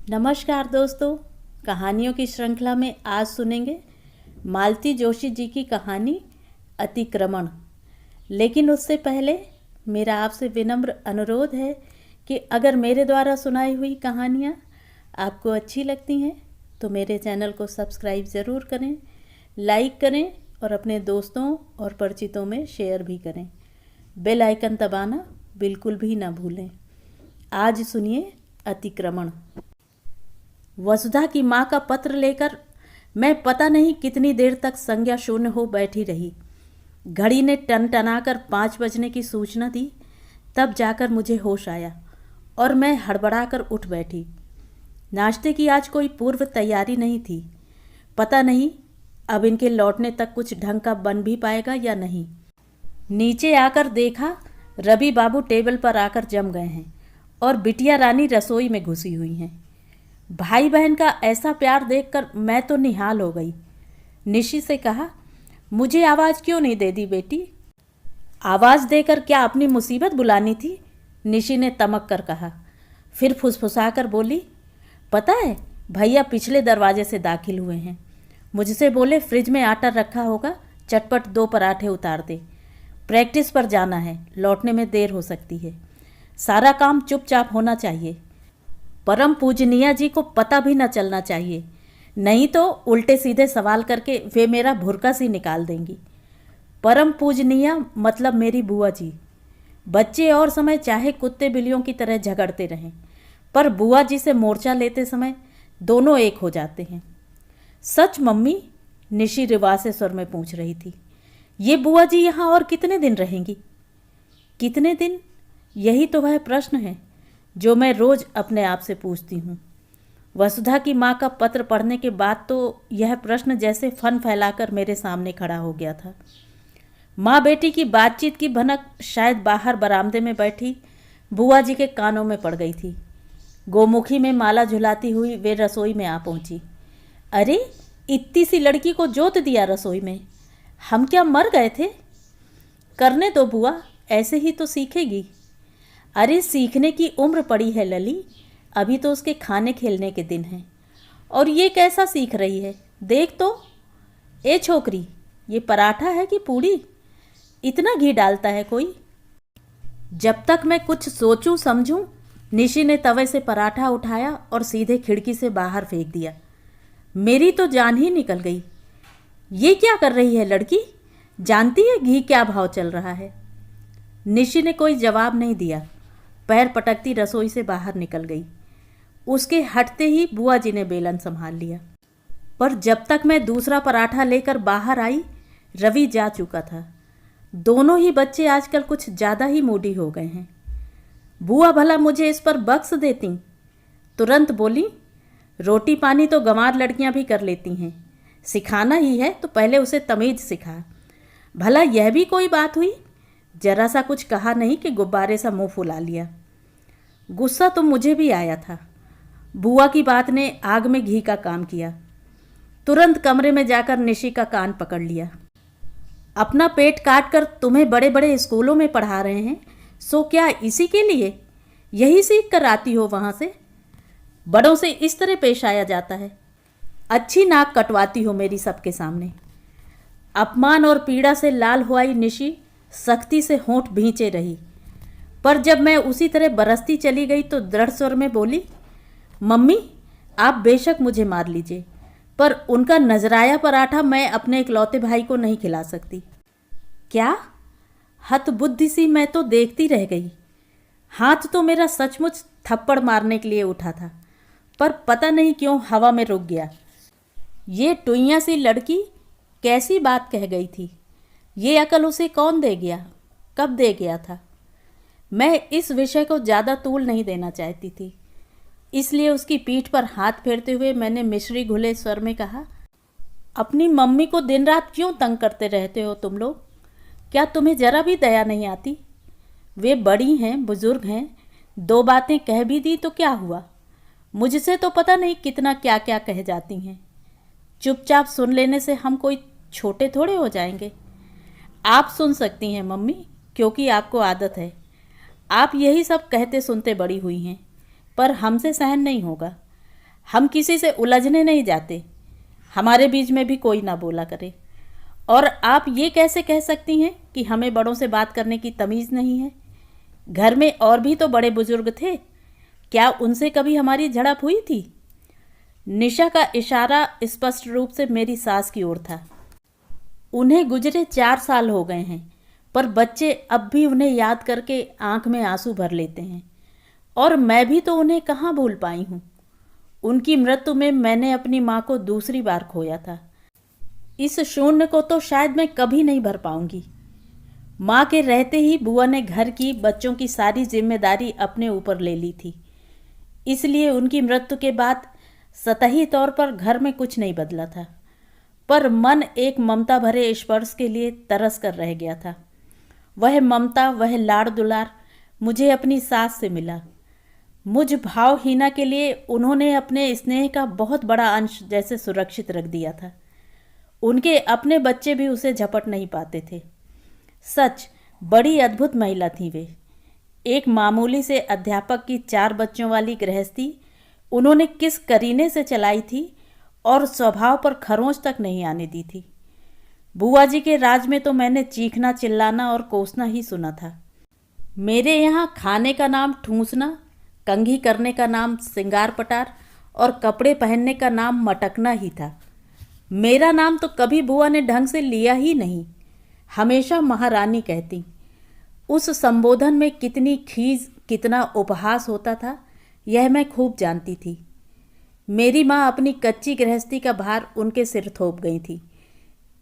नमस्कार दोस्तों। कहानियों की श्रृंखला में आज सुनेंगे मालती जोशी जी की कहानी अतिक्रमण। लेकिन उससे पहले मेरा आपसे विनम्र अनुरोध है कि अगर मेरे द्वारा सुनाई हुई कहानियाँ आपको अच्छी लगती हैं तो मेरे चैनल को सब्सक्राइब ज़रूर करें, लाइक करें और अपने दोस्तों और परिचितों में शेयर भी करें। बेल आइकन दबाना बिल्कुल भी ना भूलें। आज सुनिए अतिक्रमण। वसुधा की माँ का पत्र लेकर मैं पता नहीं कितनी देर तक संज्ञा शून्य हो बैठी रही। घड़ी ने टनटनाकर 5 बजने की सूचना दी। तब जाकर मुझे होश आया और मैं हड़बड़ाकर उठ बैठी। नाश्ते की आज कोई पूर्व तैयारी नहीं थी। पता नहीं अब इनके लौटने तक कुछ ढंग का बन भी पाएगा या नहीं। नीचे आकर देखा रवि बाबू टेबल पर आकर जम गए हैं और बिटिया रानी रसोई में घुसी हुई हैं। भाई बहन का ऐसा प्यार देखकर मैं तो निहाल हो गई। निशी से कहा, मुझे आवाज़ क्यों नहीं दे दी बेटी? आवाज़ देकर क्या अपनी मुसीबत बुलानी थी? निशी ने तमक कर कहा। फिर फुसफुसाकर बोली, पता है भैया पिछले दरवाजे से दाखिल हुए हैं। मुझसे बोले फ्रिज में आटा रखा होगा, चटपट 2 पराठे उतार दे। प्रैक्टिस पर जाना है, लौटने में देर हो सकती है। सारा काम चुपचाप होना चाहिए। परम पूजनीय जी को पता भी न चलना चाहिए, नहीं तो उल्टे सीधे सवाल करके वे मेरा भुरका सी निकाल देंगी। परम पूजनीय मतलब मेरी बुआ जी। बच्चे और समय चाहे कुत्ते बिल्लियों की तरह झगड़ते रहें, पर बुआ जी से मोर्चा लेते समय दोनों एक हो जाते हैं। सच मम्मी? निशी रिवासे स्वर में पूछ रही थी। ये बुआ जी यहाँ और कितने दिन रहेंगी? कितने दिन? यही तो वह प्रश्न है जो मैं रोज अपने आप से पूछती हूँ। वसुधा की माँ का पत्र पढ़ने के बाद तो यह प्रश्न जैसे फन फैलाकर मेरे सामने खड़ा हो गया था। माँ बेटी की बातचीत की भनक शायद बाहर बरामदे में बैठी बुआ जी के कानों में पड़ गई थी। गोमुखी में माला झुलाती हुई वे रसोई में आ पहुँची। अरे इतनी सी लड़की को जोत दिया रसोई में, हम क्या मर गए थे? करने दो बुआ, ऐसे ही तो सीखेगी। अरे सीखने की उम्र पड़ी है लली, अभी तो उसके खाने खेलने के दिन हैं। और ये कैसा सीख रही है, देख तो। ए छोकरी, ये पराठा है कि पूड़ी? इतना घी डालता है कोई? जब तक मैं कुछ सोचूं समझूं, निशी ने तवे से पराठा उठाया और सीधे खिड़की से बाहर फेंक दिया। मेरी तो जान ही निकल गई। ये क्या कर रही है लड़की? जानती है घी क्या भाव चल रहा है? निशी ने कोई जवाब नहीं दिया। पैर पटकती रसोई से बाहर निकल गई। उसके हटते ही बुआ जी ने बेलन संभाल लिया। पर जब तक मैं दूसरा पराठा लेकर बाहर आई, रवि जा चुका था। दोनों ही बच्चे आजकल कुछ ज़्यादा ही मूडी हो गए हैं। बुआ भला मुझे इस पर बख्श देती। तुरंत बोली, रोटी पानी तो गंवार लड़कियां भी कर लेती हैं, सिखाना ही है तो पहले उसे तमीज़ सिखा। भला यह भी कोई बात हुई? जरा सा कुछ कहा नहीं कि गुब्बारे सा मुंह फुला लिया। गुस्सा तो मुझे भी आया था। बुआ की बात ने आग में घी का काम किया। तुरंत कमरे में जाकर निशी का कान पकड़ लिया। अपना पेट काट कर तुम्हें बड़े बड़े स्कूलों में पढ़ा रहे हैं, सो क्या इसी के लिए? यही सीख कर आती हो वहाँ से? बड़ों से इस तरह पेश आया जाता है? अच्छी नाक कटवाती हो मेरी सबके सामने। अपमान और पीड़ा से लाल हुई निशी सख्ती से होंठ भींचे रही, पर जब मैं उसी तरह बरसती चली गई तो दृढ़ स्वर में बोली, मम्मी आप बेशक मुझे मार लीजिए, पर उनका नजराया पराठा मैं अपने इकलौते भाई को नहीं खिला सकती। क्या? हतबुद्धि सी मैं तो देखती रह गई। हाथ तो मेरा सचमुच थप्पड़ मारने के लिए उठा था, पर पता नहीं क्यों हवा में रुक गया। ये टुइयाँ सी लड़की कैसी बात कह गई थी? ये अकल उसे कौन दे गया? कब दे गया था? मैं इस विषय को ज़्यादा तूल नहीं देना चाहती थी, इसलिए उसकी पीठ पर हाथ फेरते हुए मैंने मिश्री घुले स्वर में कहा, अपनी मम्मी को दिन रात क्यों तंग करते रहते हो तुम लोग? क्या तुम्हें ज़रा भी दया नहीं आती? वे बड़ी हैं, बुजुर्ग हैं, 2 बातें कह भी दी तो क्या हुआ? मुझसे तो पता नहीं कितना क्या क्या कह जाती हैं। चुपचाप सुन लेने से हम कोई छोटे थोड़े हो जाएंगे। आप सुन सकती हैं मम्मी, क्योंकि आपको आदत है। आप यही सब कहते सुनते बड़ी हुई हैं, पर हमसे सहन नहीं होगा। हम किसी से उलझने नहीं जाते, हमारे बीच में भी कोई ना बोला करे। और आप ये कैसे कह सकती हैं कि हमें बड़ों से बात करने की तमीज़ नहीं है? घर में और भी तो बड़े बुजुर्ग थे, क्या उनसे कभी हमारी झड़प हुई थी? निशा का इशारा स्पष्ट रूप से मेरी सास की ओर था। उन्हें गुजरे 4 साल हो गए हैं, पर बच्चे अब भी उन्हें याद करके आंख में आंसू भर लेते हैं, और मैं भी तो उन्हें कहाँ भूल पाई हूँ। उनकी मृत्यु में मैंने अपनी माँ को दूसरी बार खोया था। इस शून्य को तो शायद मैं कभी नहीं भर पाऊंगी। माँ के रहते ही बुआ ने घर की, बच्चों की सारी जिम्मेदारी अपने ऊपर ले ली थी, इसलिए उनकी मृत्यु के बाद सतही तौर पर घर में कुछ नहीं बदला था, पर मन एक ममता भरे स्पर्श के लिए तरस कर रह गया था। वह ममता, वह लाड़ दुलार मुझे अपनी सास से मिला। मुझ भावहीना के लिए उन्होंने अपने स्नेह का बहुत बड़ा अंश जैसे सुरक्षित रख दिया था। उनके अपने बच्चे भी उसे झपट नहीं पाते थे। सच, बड़ी अद्भुत महिला थी वे। एक मामूली से अध्यापक की 4 बच्चों वाली गृहस्थी उन्होंने किस करीने से चलाई थी, और स्वभाव पर खरोंच तक नहीं आने दी थी। बुआ जी के राज में तो मैंने चीखना, चिल्लाना और कोसना ही सुना था। मेरे यहाँ खाने का नाम ठूंसना, कंघी करने का नाम सिंगार पटार और कपड़े पहनने का नाम मटकना ही था। मेरा नाम तो कभी बुआ ने ढंग से लिया ही नहीं, हमेशा महारानी कहती। उस संबोधन में कितनी खीज, कितना उपहास होता था, यह मैं खूब जानती थी। मेरी माँ अपनी कच्ची गृहस्थी का भार उनके सिर थोप गई थी।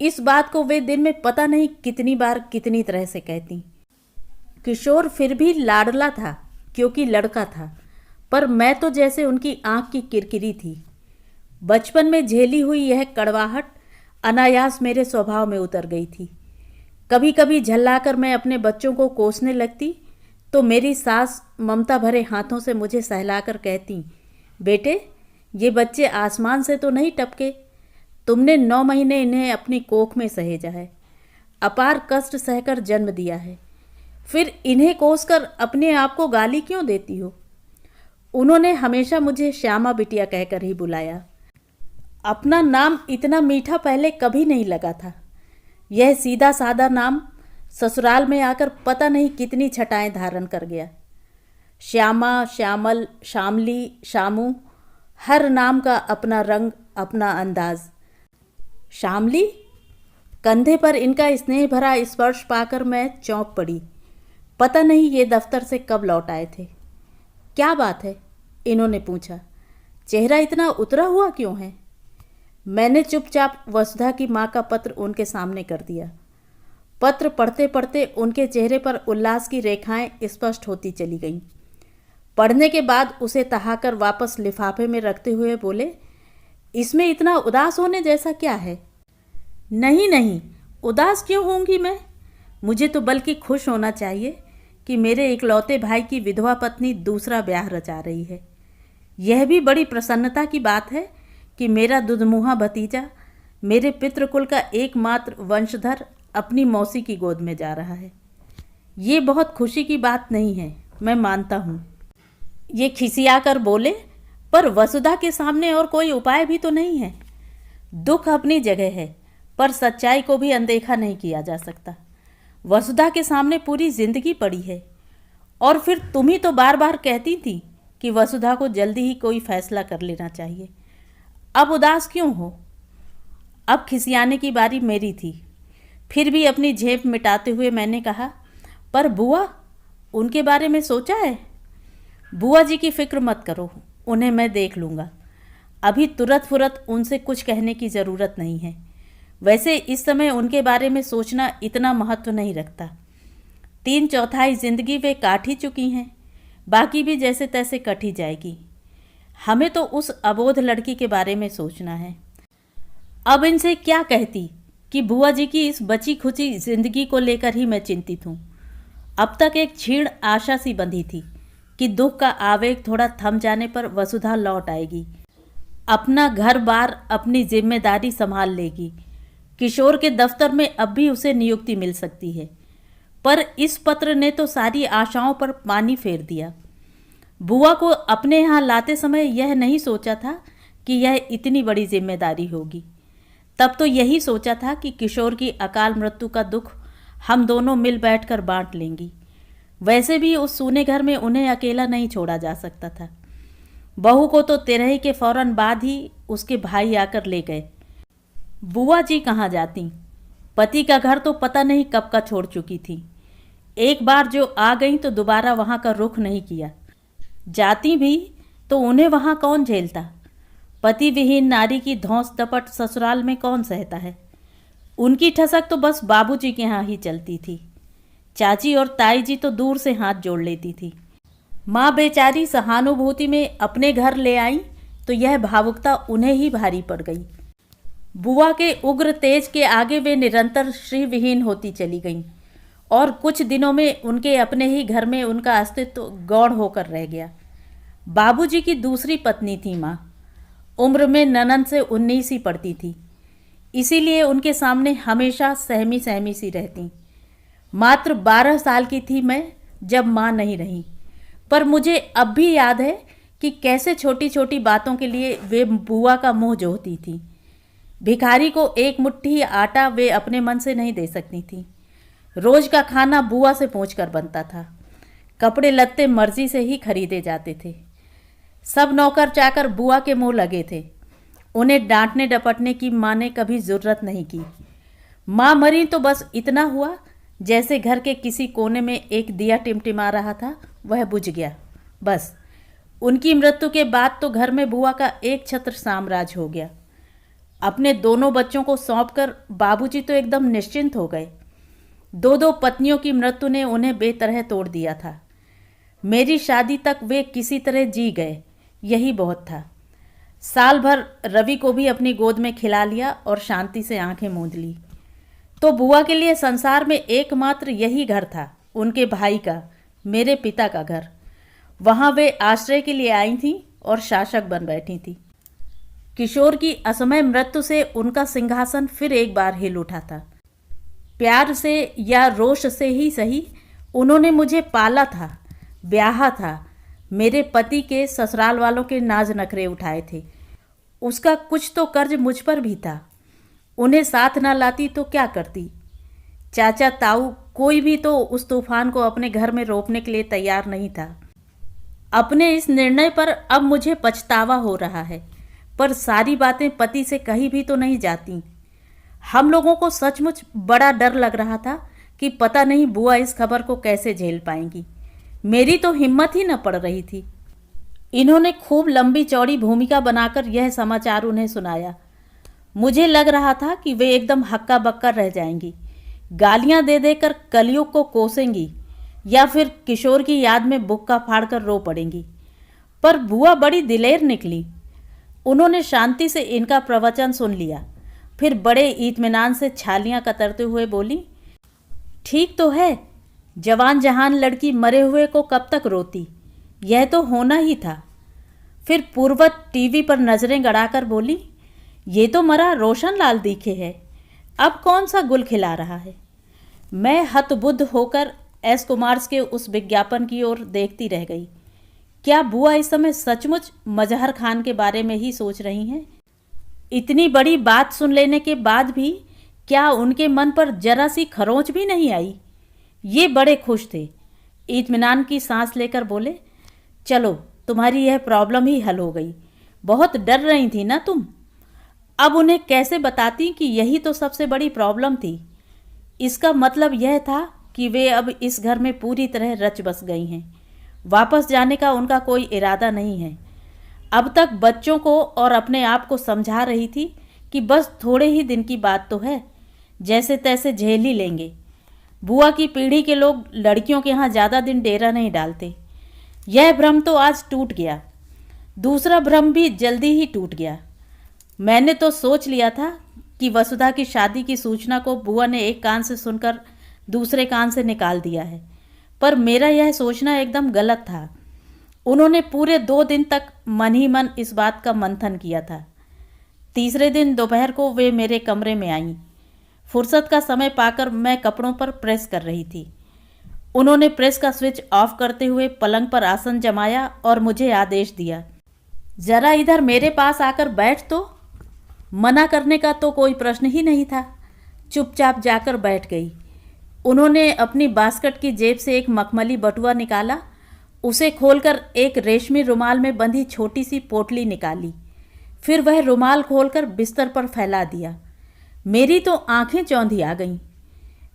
इस बात को वे दिन में पता नहीं कितनी बार, कितनी तरह से कहती। किशोर फिर भी लाडला था क्योंकि लड़का था, पर मैं तो जैसे उनकी आंख की किरकिरी थी। बचपन में झेली हुई यह कड़वाहट अनायास मेरे स्वभाव में उतर गई थी। कभी कभी झल्लाकर मैं अपने बच्चों को कोसने लगती तो मेरी सास ममता भरे हाथों से मुझे सहलाकर कहती, बेटे, ये बच्चे आसमान से तो नहीं टपके, तुमने 9 महीने इन्हें अपनी कोख में सहेजा है, अपार कष्ट सहकर जन्म दिया है, फिर इन्हें कोसकर अपने आप को गाली क्यों देती हो? उन्होंने हमेशा मुझे श्यामा बिटिया कहकर ही बुलाया। अपना नाम इतना मीठा पहले कभी नहीं लगा था। यह सीधा साधा नाम ससुराल में आकर पता नहीं कितनी छटाएं धारण कर गया। श्यामा, श्यामल, शामली, शामू, हर नाम का अपना रंग, अपना अंदाज। शामली, कंधे पर इनका स्नेह भरा स्पर्श पाकर मैं चौंक पड़ी। पता नहीं ये दफ्तर से कब लौट आए थे। क्या बात है? इन्होंने पूछा। चेहरा इतना उतरा हुआ क्यों है? मैंने चुपचाप वसुधा की माँ का पत्र उनके सामने कर दिया। पत्र पढ़ते पढ़ते उनके चेहरे पर उल्लास की रेखाएं स्पष्ट होती चली गईं। पढ़ने के बाद उसे तहाकर वापस लिफाफे में रखते हुए बोले, इसमें इतना उदास होने जैसा क्या है? नहीं नहीं, उदास क्यों होंगी मैं? मुझे तो बल्कि खुश होना चाहिए कि मेरे इकलौते भाई की विधवा पत्नी दूसरा ब्याह रचा रही है। यह भी बड़ी प्रसन्नता की बात है कि मेरा दुधमुहा भतीजा, मेरे पितृकुल का एकमात्र वंशधर, अपनी मौसी की गोद में जा रहा है। ये बहुत खुशी की बात नहीं है, मैं मानता हूँ। ये खिसियाकर बोले, पर वसुधा के सामने और कोई उपाय भी तो नहीं है। दुख अपनी जगह है, पर सच्चाई को भी अनदेखा नहीं किया जा सकता। वसुधा के सामने पूरी जिंदगी पड़ी है, और फिर तुम ही तो बार बार कहती थी कि वसुधा को जल्दी ही कोई फैसला कर लेना चाहिए। अब उदास क्यों हो? अब खिसियाने की बारी मेरी थी। फिर भी अपनी झेप मिटाते हुए मैंने कहा, पर बुआ, उनके बारे में सोचा है? बुआ जी की फिक्र मत करो, उन्हें मैं देख लूँगा। अभी तुरंत फुरत उनसे कुछ कहने की ज़रूरत नहीं है। वैसे इस समय उनके बारे में सोचना इतना महत्व नहीं रखता। 3/4 जिंदगी वे काट ही चुकी हैं, बाकी भी जैसे तैसे कट ही जाएगी। हमें तो उस अबोध लड़की के बारे में सोचना है। अब इनसे क्या कहती कि बुआ जी की इस बची खुची जिंदगी को लेकर ही मैं चिंतित हूँ। अब तक एक क्षीण आशा सी बंधी थी कि दुख का आवेग थोड़ा थम जाने पर वसुधा लौट आएगी, अपना घर बार, अपनी जिम्मेदारी संभाल लेगी। किशोर के दफ्तर में अब भी उसे नियुक्ति मिल सकती है, पर इस पत्र ने तो सारी आशाओं पर पानी फेर दिया। बुआ को अपने यहाँ लाते समय यह नहीं सोचा था कि यह इतनी बड़ी जिम्मेदारी होगी। तब तो यही सोचा था कि किशोर की अकाल मृत्यु का दुख हम दोनों मिल बैठकर बांट लेंगी। वैसे भी उस सूने घर में उन्हें अकेला नहीं छोड़ा जा सकता था। बहू को तो तेरही के फौरन बाद ही उसके भाई आकर ले गए। बुआ जी कहाँ जाती? पति का घर तो पता नहीं कब का छोड़ चुकी थी। एक बार जो आ गई तो दोबारा वहाँ का रुख नहीं किया। जाती भी तो उन्हें वहाँ कौन झेलता? पति विहीन नारी की धौंस दपट ससुराल में कौन सहता है? उनकी ठसक तो बस बाबूजी के यहाँ ही चलती थी। चाची और ताई जी तो दूर से हाथ जोड़ लेती थी। माँ बेचारी सहानुभूति में अपने घर ले आई तो यह भावुकता उन्हें ही भारी पड़ गई। बुआ के उग्र तेज के आगे वे निरंतर श्रीविहीन होती चली गईं और कुछ दिनों में उनके अपने ही घर में उनका अस्तित्व गौण होकर रह गया। बाबूजी की दूसरी पत्नी थी माँ। उम्र में ननंद से 19 ही पड़ती थी, इसीलिए उनके सामने हमेशा सहमी सहमी सी रहती। मात्र 12 साल की थी मैं जब माँ नहीं रही, पर मुझे अब भी याद है कि कैसे छोटी छोटी बातों के लिए वे बुआ का मुंह जोहती थी। भिखारी को एक मुट्ठी आटा वे अपने मन से नहीं दे सकती थी। रोज का खाना बुआ से पूछ कर बनता था। कपड़े लत्ते मर्जी से ही खरीदे जाते थे। सब नौकर चाकर बुआ के मुंह लगे थे। उन्हें डांटने डपटने की माँ ने कभी ज़रूरत नहीं की। माँ मरी तो बस इतना हुआ, जैसे घर के किसी कोने में एक दिया टिमटिमा रहा था, वह बुझ गया। बस उनकी मृत्यु के बाद तो घर में बुआ का एक छत्र साम्राज्य हो गया। अपने दोनों बच्चों को सौंपकर बाबूजी तो एकदम निश्चिंत हो गए। 2 पत्नियों की मृत्यु ने उन्हें बेतरह तोड़ दिया था। मेरी शादी तक वे किसी तरह जी गए, यही बहुत था। साल भर रवि को भी अपनी गोद में खिला लिया और शांति से आंखें मूंद ली। तो बुआ के लिए संसार में एकमात्र यही घर था, उनके भाई का, मेरे पिता का घर। वहाँ वे आश्रय के लिए आई थीं और शासक बन बैठी थी। किशोर की असमय मृत्यु से उनका सिंहासन फिर एक बार हिल उठा था। प्यार से या रोष से ही सही, उन्होंने मुझे पाला था, ब्याहा था, मेरे पति के ससुराल वालों के नाज नखरे उठाए थे। उसका कुछ तो कर्ज मुझ पर भी था। उन्हें साथ ना लाती तो क्या करती? चाचा ताऊ कोई भी तो उस तूफान को अपने घर में रोकने के लिए तैयार नहीं था। अपने इस निर्णय पर अब मुझे पछतावा हो रहा है, पर सारी बातें पति से कही भी तो नहीं जाती। हम लोगों को सचमुच बड़ा डर लग रहा था कि पता नहीं बुआ इस खबर को कैसे झेल पाएंगी। मेरी तो हिम्मत ही न पड़ रही थी। इन्होंने खूब लंबी चौड़ी भूमिका बनाकर यह समाचार उन्हें सुनाया। मुझे लग रहा था कि वे एकदम हक्का बक्का रह जाएंगी, गालियां दे देकर कलयुग को कोसेंगी या फिर किशोर की याद में बुक्का फाड़कर रो पड़ेंगी। पर बुआ बड़ी दिलेर निकली। उन्होंने शांति से इनका प्रवचन सुन लिया, फिर बड़े इत्मीनान से छालियां कतरते हुए बोली, ठीक तो है, जवान जहान लड़की मरे हुए को कब तक रोती, यह तो होना ही था। फिर पूर्वत टीवी पर नजरें गड़ाकर बोली, ये तो मरा रोशन लाल दिखे है, अब कौन सा गुल खिला रहा है। मैं हतबुद्ध होकर एस कुमार्स के उस विज्ञापन की ओर देखती रह गई। क्या बुआ इस समय सचमुच मजहर खान के बारे में ही सोच रही हैं? इतनी बड़ी बात सुन लेने के बाद भी क्या उनके मन पर जरा सी खरोंच भी नहीं आई? ये बड़े खुश थे। इत्मीनान की सांस लेकर बोले, चलो तुम्हारी यह प्रॉब्लम ही हल हो गई। बहुत डर रही थी ना तुम। अब उन्हें कैसे बताती कि यही तो सबसे बड़ी प्रॉब्लम थी। इसका मतलब यह था कि वे अब इस घर में पूरी तरह रच बस गई हैं। वापस जाने का उनका कोई इरादा नहीं है। अब तक बच्चों को और अपने आप को समझा रही थी कि बस थोड़े ही दिन की बात तो है, जैसे तैसे झेल ही लेंगे। बुआ की पीढ़ी के लोग लड़कियों के यहाँ ज़्यादा दिन डेरा नहीं डालते। यह भ्रम तो आज टूट गया। दूसरा भ्रम भी जल्दी ही टूट गया। मैंने तो सोच लिया था कि वसुधा की शादी की सूचना को बुआ ने एक कान से सुनकर दूसरे कान से निकाल दिया है, पर मेरा यह सोचना एकदम गलत था। उन्होंने पूरे 2 दिन तक मन ही मन इस बात का मंथन किया था। तीसरे दिन दोपहर को वे मेरे कमरे में आईं। फुर्सत का समय पाकर मैं कपड़ों पर प्रेस कर रही थी। उन्होंने प्रेस का स्विच ऑफ करते हुए पलंग पर आसन जमाया और मुझे आदेश दिया, ज़रा इधर मेरे पास आकर बैठ तो। मना करने का तो कोई प्रश्न ही नहीं था। चुपचाप जाकर बैठ गई। उन्होंने अपनी बास्केट की जेब से एक मखमली बटुआ निकाला, उसे खोलकर एक रेशमी रुमाल में बंधी छोटी सी पोटली निकाली। फिर वह रुमाल खोलकर बिस्तर पर फैला दिया। मेरी तो आंखें चौंधी आ गईं।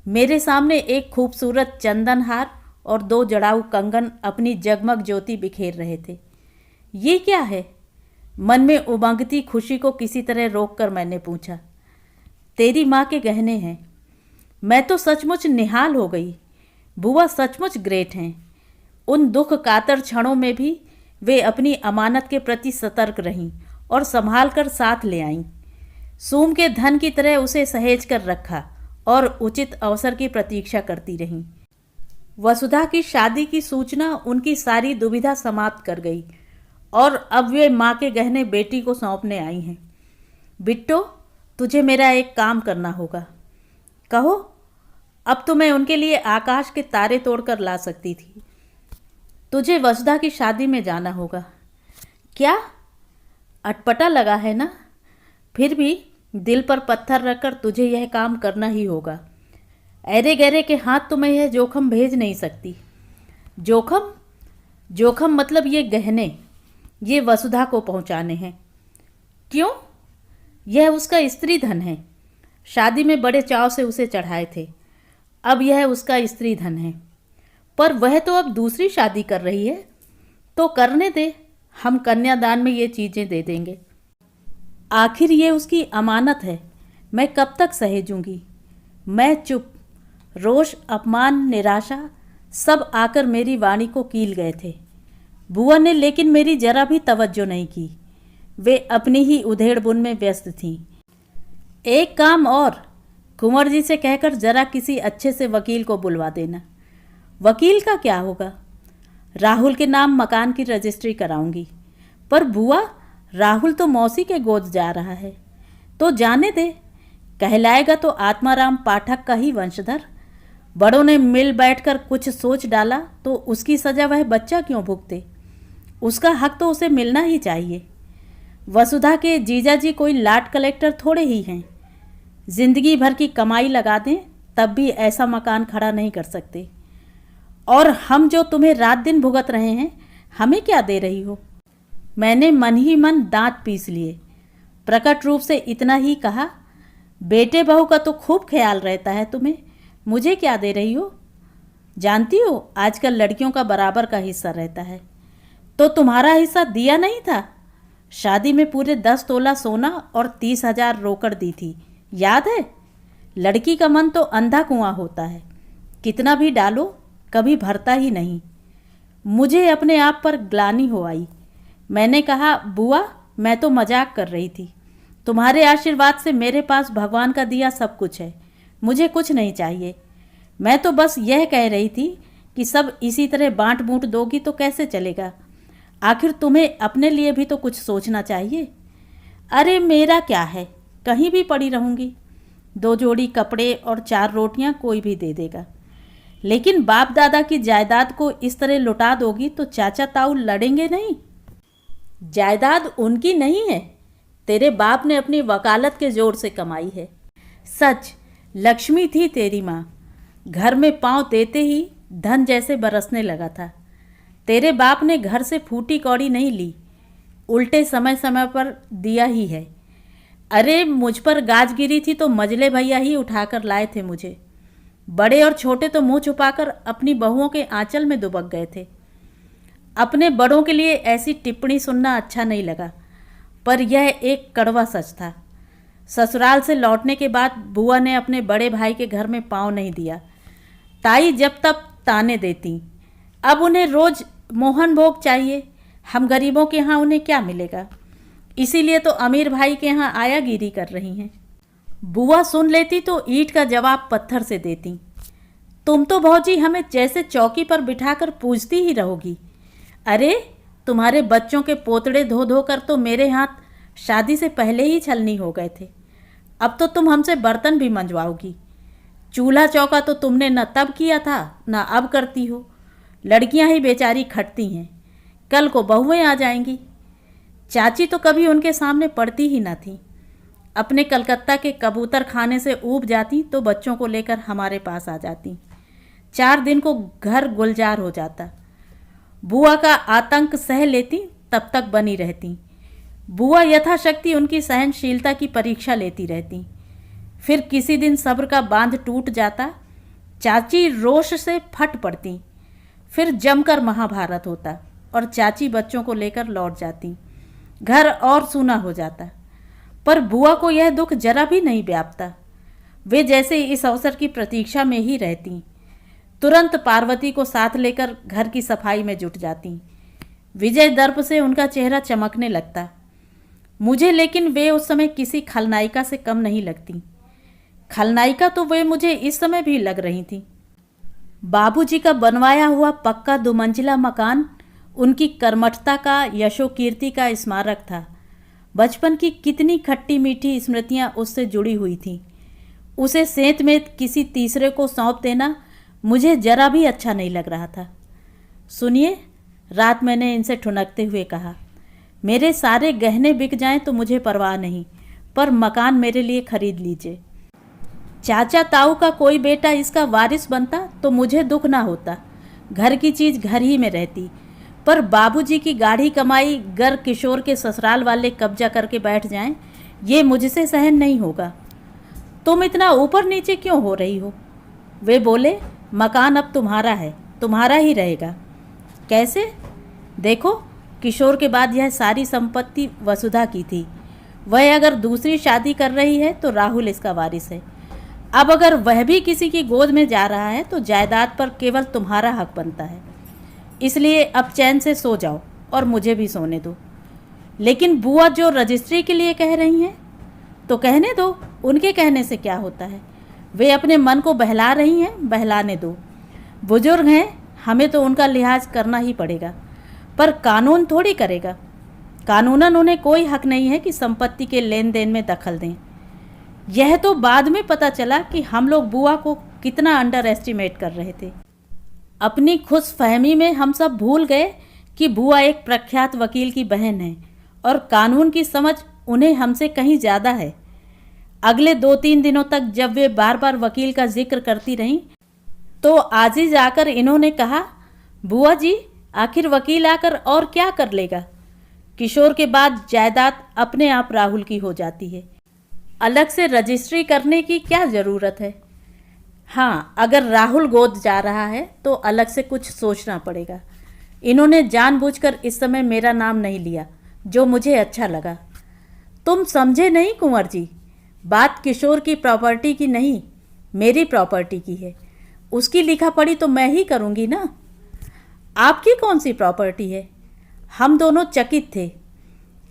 मेरे सामने एक खूबसूरत चंदन हार और 2 जड़ाऊ कंगन अपनी जगमग ज्योति बिखेर रहे थे। ये क्या है? मन में उमंगती खुशी को किसी तरह रोककर मैंने पूछा। तेरी माँ के गहने हैं। मैं तो सचमुच निहाल हो गई। बुआ सचमुच ग्रेट हैं। उन दुख कातर क्षणों में भी वे अपनी अमानत के प्रति सतर्क रहीं और संभाल कर साथ ले आईं। सूम के धन की तरह उसे सहेज कर रखा और उचित अवसर की प्रतीक्षा करती रहीं। वसुधा की शादी की सूचना उनकी सारी दुविधा समाप्त कर गई और अब वे माँ के गहने बेटी को सौंपने आई हैं। बिट्टो, तुझे मेरा एक काम करना होगा। कहो। अब तो मैं उनके लिए आकाश के तारे तोड़कर ला सकती थी। तुझे वसुधा की शादी में जाना होगा। क्या? अटपटा लगा है ना? फिर भी दिल पर पत्थर रखकर तुझे यह काम करना ही होगा। ऐरे गहरे के हाथ तो मैं यह जोखम भेज नहीं सकती। जोखम? जोखम मतलब ये गहने, ये वसुधा को पहुंचाने हैं। क्यों? यह उसका स्त्री धन है। शादी में बड़े चाव से उसे चढ़ाए थे। अब यह उसका स्त्री धन है। पर वह तो अब दूसरी शादी कर रही है, तो करने दे। हम कन्यादान में ये चीज़ें दे देंगे। आखिर ये उसकी अमानत है। मैं कब तक सहेजूंगी? मैं चुप। रोष, अपमान, निराशा सब आकर मेरी वाणी को कील गए थे। बुआ ने लेकिन मेरी जरा भी तवज्जो नहीं की। वे अपनी ही उधेड़-बुन में व्यस्त थीं। एक काम और, कुंवर जी से कहकर जरा किसी अच्छे से वकील को बुलवा देना। वकील का क्या होगा? राहुल के नाम मकान की रजिस्ट्री कराऊंगी। पर बुआ, राहुल तो मौसी के गोद जा रहा है। तो जाने दे। कहलाएगा तो आत्माराम पाठक का ही वंशधर। बड़ों ने मिल बैठकर कुछ सोच डाला तो उसकी सजा वह बच्चा क्यों भुगते? उसका हक तो उसे मिलना ही चाहिए। वसुधा के जीजा जी कोई लाट कलेक्टर थोड़े ही हैं। जिंदगी भर की कमाई लगा दें तब भी ऐसा मकान खड़ा नहीं कर सकते। और हम जो तुम्हें रात दिन भुगत रहे हैं, हमें क्या दे रही हो? मैंने मन ही मन दांत पीस लिए। प्रकट रूप से इतना ही कहा, बेटे बहू का तो खूब ख्याल रहता है तुम्हें, मुझे क्या दे रही हो? जानती हो आजकल लड़कियों का बराबर का हिस्सा रहता है। तो तुम्हारा हिस्सा दिया नहीं था? शादी में पूरे 10 तोला सोना और 30,000 रोकड़ दी थी, याद है? लड़की का मन तो अंधा कुआं होता है, कितना भी डालो कभी भरता ही नहीं। मुझे अपने आप पर ग्लानि हो आई। मैंने कहा, बुआ मैं तो मजाक कर रही थी। तुम्हारे आशीर्वाद से मेरे पास भगवान का दिया सब कुछ है, मुझे कुछ नहीं चाहिए। मैं तो बस यह कह रही थी कि सब इसी तरह बांट बूंट दोगी तो कैसे चलेगा? आखिर तुम्हें अपने लिए भी तो कुछ सोचना चाहिए। अरे मेरा क्या है, कहीं भी पड़ी रहूँगी। 2 जोड़ी कपड़े और 4 रोटियां कोई भी दे देगा। लेकिन बाप दादा की जायदाद को इस तरह लुटा दोगी तो चाचा ताऊ लड़ेंगे नहीं? जायदाद उनकी नहीं है, तेरे बाप ने अपनी वकालत के जोर से कमाई है। सच, लक्ष्मी थी तेरी माँ। घर में पांव देते ही धन जैसे बरसने लगा था। तेरे बाप ने घर से फूटी कौड़ी नहीं ली, उल्टे समय समय पर दिया ही है। अरे मुझ पर गाज गिरी थी तो मजले भैया ही उठाकर लाए थे मुझे। बड़े और छोटे तो मुंह छुपाकर अपनी बहुओं के आंचल में दुबक गए थे। अपने बड़ों के लिए ऐसी टिप्पणी सुनना अच्छा नहीं लगा, पर यह एक कड़वा सच था। ससुराल से लौटने के बाद बुआ ने अपने बड़े भाई के घर में पाँव नहीं दिया। ताई जब तब ताने देती। अब उन्हें रोज मोहन भोग चाहिए। हम गरीबों के यहाँ उन्हें क्या मिलेगा? इसीलिए तो अमीर भाई के यहाँ आयागिरी कर रही हैं। बुआ सुन लेती तो ईंट का जवाब पत्थर से देती। तुम तो भौजी हमें जैसे चौकी पर बिठाकर पूजती ही रहोगी। अरे तुम्हारे बच्चों के पोतड़े धो धो कर तो मेरे हाथ शादी से पहले ही छलनी हो गए थे। अब तो तुम हमसे बर्तन भी मंजवाओगी। चूल्हा चौका तो तुमने न तब किया था न अब करती हो। लड़कियां ही बेचारी खटती हैं, कल को बहुएं आ जाएंगी। चाची तो कभी उनके सामने पड़ती ही ना थी। अपने कलकत्ता के कबूतर खाने से ऊब जाती तो बच्चों को लेकर हमारे पास आ जाती। 4 दिन को घर गुलजार हो जाता। बुआ का आतंक सह लेती, तब तक बनी रहती। बुआ यथाशक्ति उनकी सहनशीलता की परीक्षा लेती रहती। फिर किसी दिन सब्र का बांध टूट जाता, चाची रोष से फट पड़ती। फिर जमकर महाभारत होता और चाची बच्चों को लेकर लौट जाती। घर और सूना हो जाता। पर बुआ को यह दुख जरा भी नहीं व्यापता। वे जैसे इस अवसर की प्रतीक्षा में ही रहती। तुरंत पार्वती को साथ लेकर घर की सफाई में जुट जाती। विजय दर्प से उनका चेहरा चमकने लगता। मुझे लेकिन वे उस समय किसी खलनायिका से कम नहीं लगती। खलनायिका तो वे मुझे इस समय भी लग रही थी। बाबूजी का बनवाया हुआ पक्का 2 मंजिला मकान उनकी कर्मठता का, यशो कीर्ति का स्मारक था। बचपन की कितनी खट्टी मीठी स्मृतियां उससे जुड़ी हुई थीं। उसे सेंत में किसी तीसरे को सौंप देना मुझे जरा भी अच्छा नहीं लग रहा था। सुनिए, रात मैंने इनसे ठुनकते हुए कहा, मेरे सारे गहने बिक जाएं तो मुझे परवाह नहीं, पर मकान मेरे लिए खरीद लीजिए। चाचा ताऊ का कोई बेटा इसका वारिस बनता तो मुझे दुख ना होता, घर की चीज़ घर ही में रहती। पर बाबूजी की गाढ़ी कमाई गर किशोर के ससुराल वाले कब्जा करके बैठ जाएं, ये मुझसे सहन नहीं होगा। तुम इतना ऊपर नीचे क्यों हो रही हो? वे बोले, मकान अब तुम्हारा है, तुम्हारा ही रहेगा। कैसे? देखो, किशोर के बाद यह सारी संपत्ति वसुधा की थी। वह अगर दूसरी शादी कर रही है तो राहुल इसका वारिस है। अब अगर वह भी किसी की गोद में जा रहा है तो जायदाद पर केवल तुम्हारा हक बनता है। इसलिए अब चैन से सो जाओ और मुझे भी सोने दो। लेकिन बुआ जो रजिस्ट्री के लिए कह रही हैं, तो कहने दो, उनके कहने से क्या होता है। वे अपने मन को बहला रही हैं, बहलाने दो। बुजुर्ग हैं, हमें तो उनका लिहाज करना ही पड़ेगा, पर कानून थोड़ी करेगा। कानूनन उन्हें कोई हक नहीं है कि संपत्ति के लेन देन में दखल दें। यह तो बाद में पता चला कि हम लोग बुआ को कितना अंडर एस्टिमेट कर रहे थे। अपनी खुशफहमी में हम सब भूल गए कि बुआ एक प्रख्यात वकील की बहन है और कानून की समझ उन्हें हमसे कहीं ज़्यादा है। अगले 2-3 दिनों तक जब वे बार बार वकील का जिक्र करती रहीं, तो आज ही जाकर इन्होंने कहा, बुआ जी, आखिर वकील आकर और क्या कर लेगा? किशोर के बाद जायदाद अपने आप राहुल की हो जाती है। अलग से रजिस्ट्री करने की क्या ज़रूरत है? हाँ, अगर राहुल गोद जा रहा है तो अलग से कुछ सोचना पड़ेगा। इन्होंने जानबूझकर इस समय मेरा नाम नहीं लिया, जो मुझे अच्छा लगा। तुम समझे नहीं कुंवर जी, बात किशोर की प्रॉपर्टी की नहीं, मेरी प्रॉपर्टी की है। उसकी लिखा पढ़ी तो मैं ही करूँगी ना। आपकी कौन सी प्रॉपर्टी है? हम दोनों चकित थे।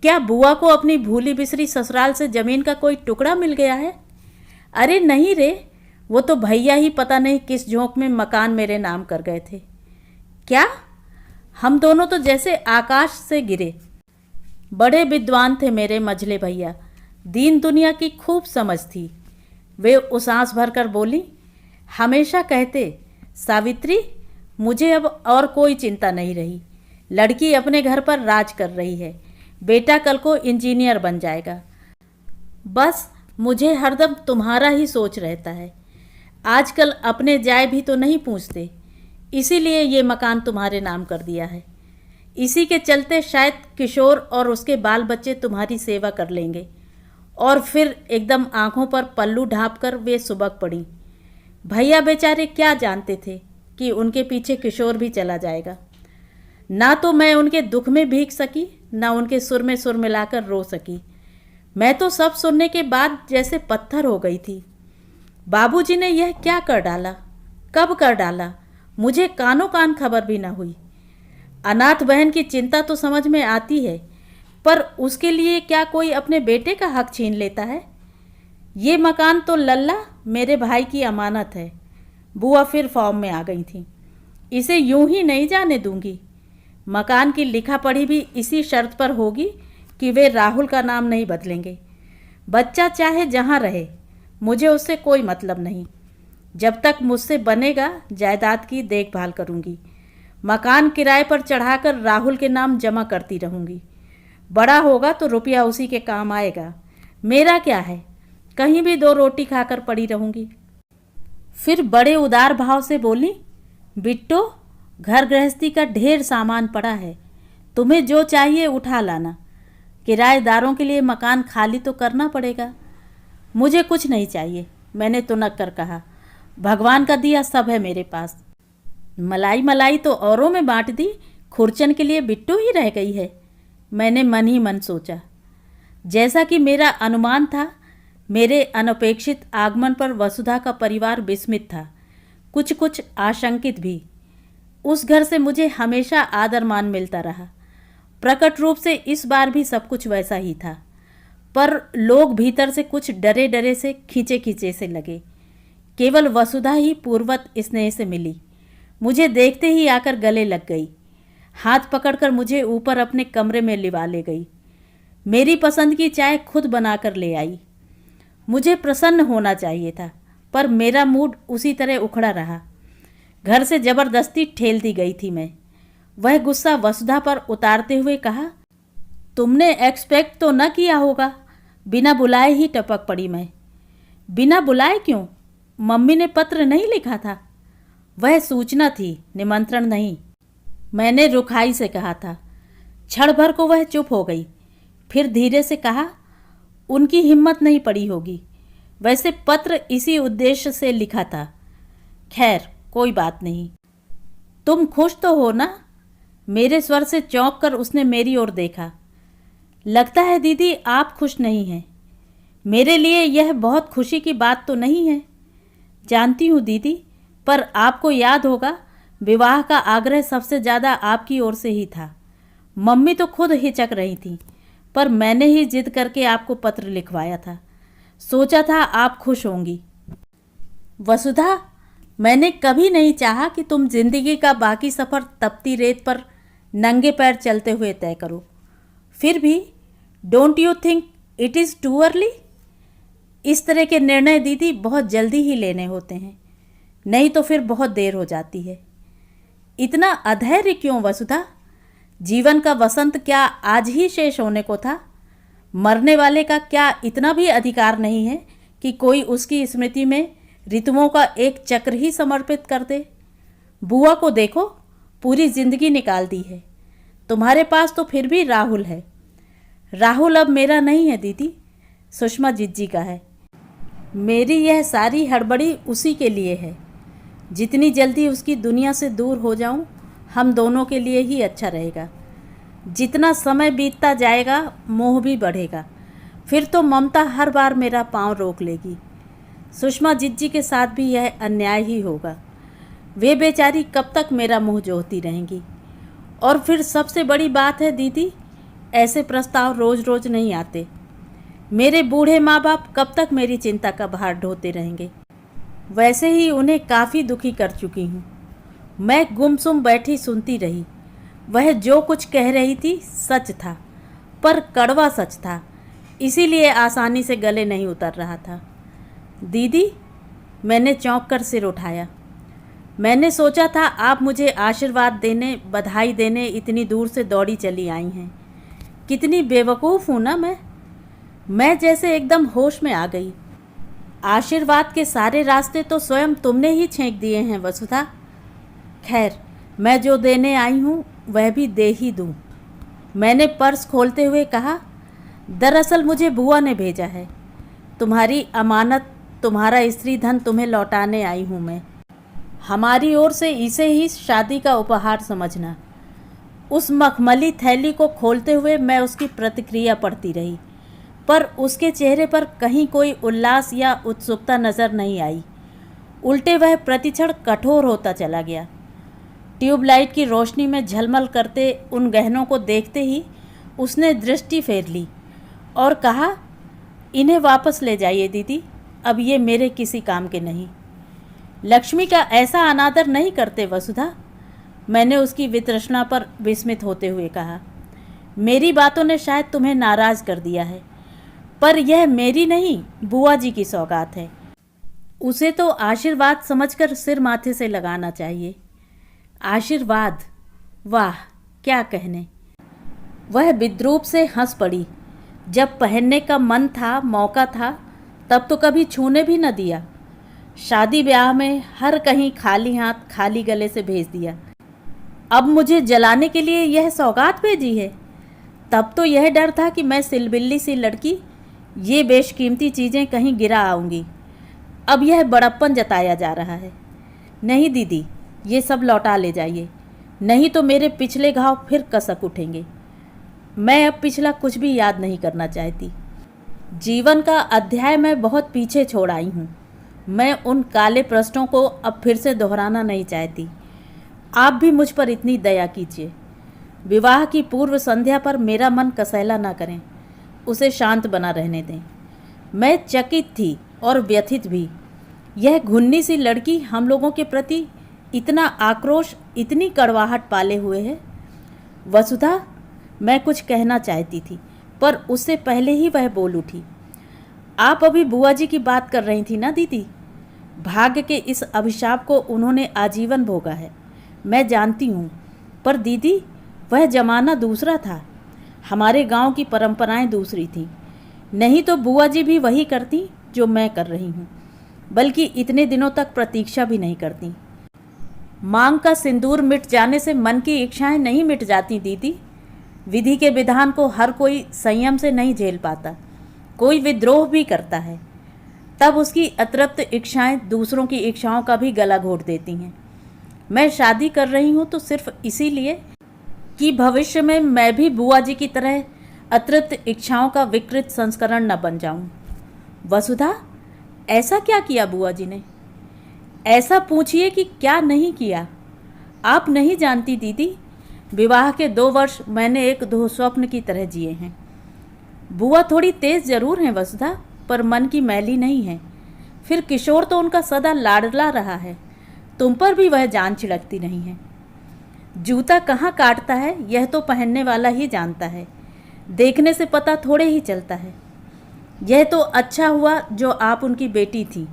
क्या बुआ को अपनी भूली बिसरी ससुराल से ज़मीन का कोई टुकड़ा मिल गया है? अरे नहीं रे, वो तो भैया ही पता नहीं किस झोंक में मकान मेरे नाम कर गए थे। क्या? हम दोनों तो जैसे आकाश से गिरे। बड़े विद्वान थे मेरे मझले भैया, दीन दुनिया की खूब समझ थी। वे उस आंस भर कर बोली, हमेशा कहते, सावित्री, मुझे अब और कोई चिंता नहीं रही। लड़की अपने घर पर राज कर रही है, बेटा कल को इंजीनियर बन जाएगा। बस मुझे हरदम तुम्हारा ही सोच रहता है। आजकल अपने जाए भी तो नहीं पूछते, इसीलिए ये मकान तुम्हारे नाम कर दिया है। इसी के चलते शायद किशोर और उसके बाल बच्चे तुम्हारी सेवा कर लेंगे। और फिर एकदम आंखों पर पल्लू ढाँप कर वे सुबक पड़ी। भैया बेचारे क्या जानते थे कि उनके पीछे किशोर भी चला जाएगा। ना तो मैं उनके दुख में भीग सकी, ना उनके सुर में सुर मिलाकर रो सकी। मैं तो सब सुनने के बाद जैसे पत्थर हो गई थी। बाबूजी ने यह क्या कर डाला, कब कर डाला, मुझे कानों कान खबर भी ना हुई। अनाथ बहन की चिंता तो समझ में आती है, पर उसके लिए क्या कोई अपने बेटे का हक छीन लेता है? ये मकान तो लल्ला मेरे भाई की अमानत है। बुआ फिर फॉर्म में आ गई थी। इसे यूं ही नहीं जाने दूंगी। मकान की लिखा पढ़ी भी इसी शर्त पर होगी कि वे राहुल का नाम नहीं बदलेंगे। बच्चा चाहे जहाँ रहे, मुझे उससे कोई मतलब नहीं। जब तक मुझसे बनेगा जायदाद की देखभाल करूंगी। मकान किराए पर चढ़ाकर राहुल के नाम जमा करती रहूंगी। बड़ा होगा तो रुपया उसी के काम आएगा। मेरा क्या है, कहीं भी 2 रोटी खाकर पड़ी रहूंगी। फिर बड़े उदार भाव से बोली, बिट्टो, घर गृहस्थी का ढेर सामान पड़ा है, तुम्हें जो चाहिए उठा लाना। किराएदारों के लिए मकान खाली तो करना पड़ेगा। मुझे कुछ नहीं चाहिए, मैंने तुनक कर कहा। भगवान का दिया सब है मेरे पास। मलाई मलाई तो औरों में बांट दी, खुरचन के लिए बिट्टू ही रह गई है, मैंने मन ही मन सोचा। जैसा कि मेरा अनुमान था, मेरे अनपेक्षित आगमन पर वसुधा का परिवार विस्मित था, कुछ कुछ आशंकित भी। उस घर से मुझे हमेशा आदर मान मिलता रहा। प्रकट रूप से इस बार भी सब कुछ वैसा ही था, पर लोग भीतर से कुछ डरे डरे से, खींचे खींचे से लगे। केवल वसुधा ही पूर्वत स्नेह से मिली, मुझे देखते ही आकर गले लग गई। हाथ पकड़कर मुझे ऊपर अपने कमरे में लिवा ले गई। मेरी पसंद की चाय खुद बनाकर ले आई। मुझे प्रसन्न होना चाहिए था, पर मेरा मूड उसी तरह उखड़ा रहा। घर से जबरदस्ती ठेल दी गई थी मैं। वह गुस्सा वसुधा पर उतारते हुए कहा, तुमने एक्सपेक्ट तो न किया होगा। बिना बुलाए ही टपक पड़ी मैं। बिना बुलाए क्यों? मम्मी ने पत्र नहीं लिखा था? वह सूचना थी, निमंत्रण नहीं, मैंने रुखाई से कहा था। क्षण भर को वह चुप हो गई, फिर धीरे से कहा, उनकी हिम्मत नहीं पड़ी होगी। वैसे पत्र इसी उद्देश्य से लिखा था। खैर कोई बात नहीं। तुम खुश तो हो ना? मेरे स्वर से चौंक कर उसने मेरी ओर देखा। लगता है दीदी आप खुश नहीं हैं। मेरे लिए यह बहुत खुशी की बात तो नहीं है। जानती हूँ दीदी, पर आपको याद होगा विवाह का आग्रह सबसे ज़्यादा आपकी ओर से ही था। मम्मी तो खुद हिचक रही थी, पर मैंने ही जिद करके आपको पत्र लिखवाया था। सोचा था आप खुश होंगी। वसुधा, मैंने कभी नहीं चाहा कि तुम जिंदगी का बाकी सफ़र तपती रेत पर नंगे पैर चलते हुए तय करो। फिर भी don't you think it is too early? इस तरह के निर्णय दीदी बहुत जल्दी ही लेने होते हैं, नहीं तो फिर बहुत देर हो जाती है। इतना अधैर्य क्यों वसुधा? जीवन का वसंत क्या आज ही शेष होने को था? मरने वाले का क्या इतना भी अधिकार नहीं है कि कोई उसकी स्मृति में ऋतुओं का एक चक्र ही समर्पित कर दे? बुआ को देखो, पूरी जिंदगी निकाल दी है। तुम्हारे पास तो फिर भी राहुल है। राहुल अब मेरा नहीं है दीदी, सुषमा जिज्जी का है। मेरी यह सारी हड़बड़ी उसी के लिए है। जितनी जल्दी उसकी दुनिया से दूर हो जाऊं, हम दोनों के लिए ही अच्छा रहेगा। जितना समय बीतता जाएगा मोह भी बढ़ेगा, फिर तो ममता हर बार मेरा पांव रोक लेगी। सुषमा जिज्जी के साथ भी यह अन्याय ही होगा। वे बेचारी कब तक मेरा मुंह जोहती रहेंगी। और फिर सबसे बड़ी बात है दीदी, ऐसे प्रस्ताव रोज़ रोज़ नहीं आते। मेरे बूढ़े माँ बाप कब तक मेरी चिंता का भार ढोते रहेंगे? वैसे ही उन्हें काफ़ी दुखी कर चुकी हूँ। मैं गुमसुम बैठी सुनती रही। वह जो कुछ कह रही थी सच था, पर कड़वा सच था, इसीलिए आसानी से गले नहीं उतर रहा था। दीदी, मैंने चौंक कर सिर उठाया। मैंने सोचा था आप मुझे आशीर्वाद देने, बधाई देने इतनी दूर से दौड़ी चली आई हैं। कितनी बेवकूफ़ हूँ ना मैं जैसे एकदम होश में आ गई। आशीर्वाद के सारे रास्ते तो स्वयं तुमने ही छेंक दिए हैं वसुधा। खैर, मैं जो देने आई हूँ वह भी दे ही दूँ। मैंने पर्स खोलते हुए कहा, दरअसल मुझे बुआ ने भेजा है। तुम्हारी अमानत, तुम्हारा स्त्री धन तुम्हें लौटाने आई हूँ मैं। हमारी ओर से इसे ही शादी का उपहार समझना। उस मखमली थैली को खोलते हुए मैं उसकी प्रतिक्रिया पढ़ती रही, पर उसके चेहरे पर कहीं कोई उल्लास या उत्सुकता नज़र नहीं आई। उल्टे वह प्रतिक्षण कठोर होता चला गया। ट्यूबलाइट की रोशनी में झलमल करते उन गहनों को देखते ही उसने दृष्टि फेर ली और कहा, इन्हें वापस ले जाइए दीदी, अब ये मेरे किसी काम के नहीं। लक्ष्मी का ऐसा अनादर नहीं करते वसुधा, मैंने उसकी वितृष्णा पर विस्मित होते हुए कहा। मेरी बातों ने शायद तुम्हें नाराज कर दिया है, पर यह मेरी नहीं, बुआ जी की सौगात है। उसे तो आशीर्वाद समझकर सिर माथे से लगाना चाहिए। आशीर्वाद, वाह क्या कहने। वह विद्रूप से हंस पड़ी। जब पहनने का मन था, मौका था, तब तो कभी छूने भी न दिया। शादी ब्याह में हर कहीं खाली हाथ खाली गले से भेज दिया। अब मुझे जलाने के लिए यह सौगात भेजी है। तब तो यह डर था कि मैं सिलबिल्ली सी लड़की ये बेशकीमती चीज़ें कहीं गिरा आऊँगी। अब यह बड़प्पन जताया जा रहा है। नहीं दीदी, ये सब लौटा ले जाइए, नहीं तो मेरे पिछले घाव फिर कसक उठेंगे। मैं अब पिछला कुछ भी याद नहीं करना चाहती। जीवन का अध्याय मैं बहुत पीछे छोड़ आई हूँ। मैं उन काले प्रश्नों को अब फिर से दोहराना नहीं चाहती। आप भी मुझ पर इतनी दया कीजिए। विवाह की पूर्व संध्या पर मेरा मन कसैला ना करें, उसे शांत बना रहने दें। मैं चकित थी और व्यथित भी। यह घुन्नी सी लड़की हम लोगों के प्रति इतना आक्रोश, इतनी कड़वाहट पाले हुए है। वसुधा, मैं कुछ कहना चाहती थी, पर उससे पहले ही वह बोल उठी। आप अभी बुआ जी की बात कर रही थी ना दीदी? भाग्य के इस अभिशाप को उन्होंने आजीवन भोगा है, मैं जानती हूँ। पर दीदी, वह जमाना दूसरा था। हमारे गांव की परंपराएं दूसरी थीं। नहीं तो बुआ जी भी वही करती जो मैं कर रही हूँ, बल्कि इतने दिनों तक प्रतीक्षा भी नहीं करती। मांग का सिंदूर मिट जाने से मन की इच्छाएं नहीं मिट जाती दीदी। विधि के विधान को हर कोई संयम से नहीं झेल पाता। कोई विद्रोह भी करता है, तब उसकी अतृप्त इच्छाएं दूसरों की इच्छाओं का भी गला घोट देती हैं। मैं शादी कर रही हूँ तो सिर्फ इसीलिए कि भविष्य में मैं भी बुआ जी की तरह अतृप्त इच्छाओं का विकृत संस्करण न बन जाऊं। वसुधा, ऐसा क्या किया बुआ जी ने? ऐसा पूछिए कि क्या नहीं किया। आप नहीं जानती दीदी, विवाह के 2 वर्ष मैंने एक दुःस्वप्न की तरह जिए हैं। बुआ थोड़ी तेज जरूर हैं वसुधा, पर मन की मैली नहीं है। फिर किशोर तो उनका सदा लाडला रहा है। तुम पर भी वह जान छिड़कती नहीं है। जूता कहाँ काटता है यह तो पहनने वाला ही जानता है, देखने से पता थोड़े ही चलता है। यह तो अच्छा हुआ जो आप उनकी बेटी थी,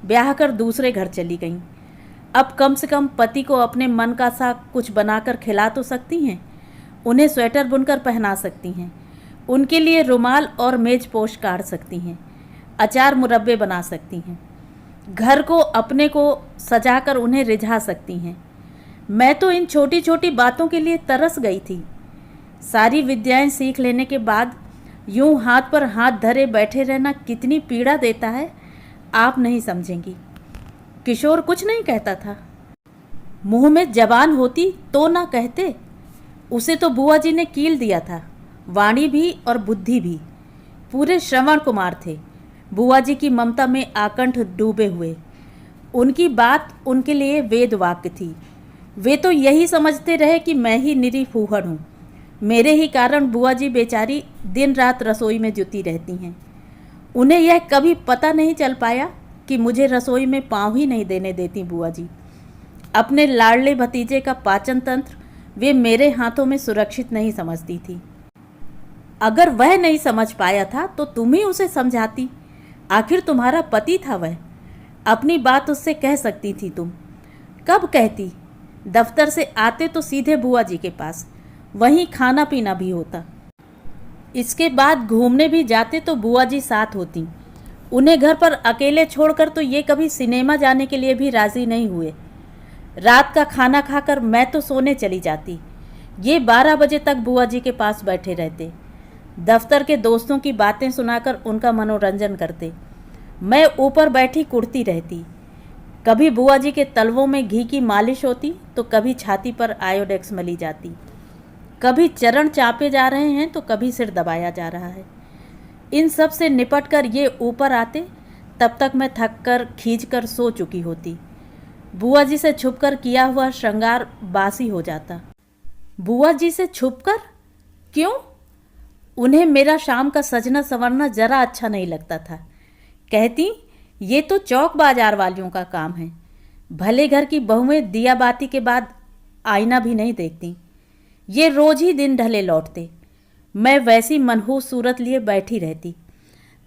ब्याह कर दूसरे घर चली गईं। अब कम से कम पति को अपने मन का सा कुछ बनाकर खिला तो सकती हैं। उन्हें स्वेटर बुनकर पहना सकती हैं, उनके लिए रुमाल और मेज पोश काट सकती हैं, अचार मुरब्बे बना सकती हैं, घर को अपने को सजाकर उन्हें रिझा सकती हैं। मैं तो इन छोटी छोटी बातों के लिए तरस गई थी। सारी विद्याएं सीख लेने के बाद यूं हाथ पर हाथ धरे बैठे रहना कितनी पीड़ा देता है, आप नहीं समझेंगी। किशोर कुछ नहीं कहता था। मुंह में जबान होती तो ना कहते। उसे तो बुआ जी ने कील दिया था, वाणी भी और बुद्धि भी। पूरे श्रवण कुमार थे, बुआ जी की ममता में आकंठ डूबे हुए। उनकी बात उनके लिए वेद वाक्य थी। वे तो यही समझते रहे कि मैं ही निरी फूहड़ हूँ। मेरे ही कारण बुआ जी बेचारी दिन रात रसोई में जुटी रहती हैं। उन्हें यह कभी पता नहीं चल पाया कि मुझे रसोई में पाँव ही नहीं देने देती बुआ जी। अपने लाडले भतीजे का पाचन तंत्र वे मेरे हाथों में सुरक्षित नहीं समझती थी। अगर वह नहीं समझ पाया था तो तुम ही उसे समझाती। आखिर तुम्हारा पति था वह, अपनी बात उससे कह सकती थी तुम। कब कहती? दफ्तर से आते तो सीधे बुआ जी के पास, वहीं खाना पीना भी होता। इसके बाद घूमने भी जाते तो बुआ जी साथ होती। उन्हें घर पर अकेले छोड़कर तो ये कभी सिनेमा जाने के लिए भी राजी नहीं हुए। रात का खाना खाकर मैं तो सोने चली जाती, ये 12 बजे तक बुआ जी के पास बैठे रहते। दफ्तर के दोस्तों की बातें सुनाकर उनका मनोरंजन करते। मैं ऊपर बैठी कुड़ती रहती। कभी बुआ जी के तलवों में घी की मालिश होती तो कभी छाती पर आयोडेक्स मली जाती। कभी चरण चापे जा रहे हैं तो कभी सिर दबाया जा रहा है। इन सब से निपट कर ये ऊपर आते, तब तक मैं थक कर खींच कर सो चुकी होती। बुआ जी से छुपकर किया हुआ श्रृंगार बासी हो जाता। बुआ जी से छुपकर? क्यों? उन्हें मेरा शाम का सजना संवरना जरा अच्छा नहीं लगता था। कहती, ये तो चौक बाजार वालियों का काम है। भले घर की बहुएं दिया बाती के बाद आईना भी नहीं देखती। ये रोज ही दिन ढले लौटते। मैं वैसी मनहूस सूरत लिए बैठी रहती।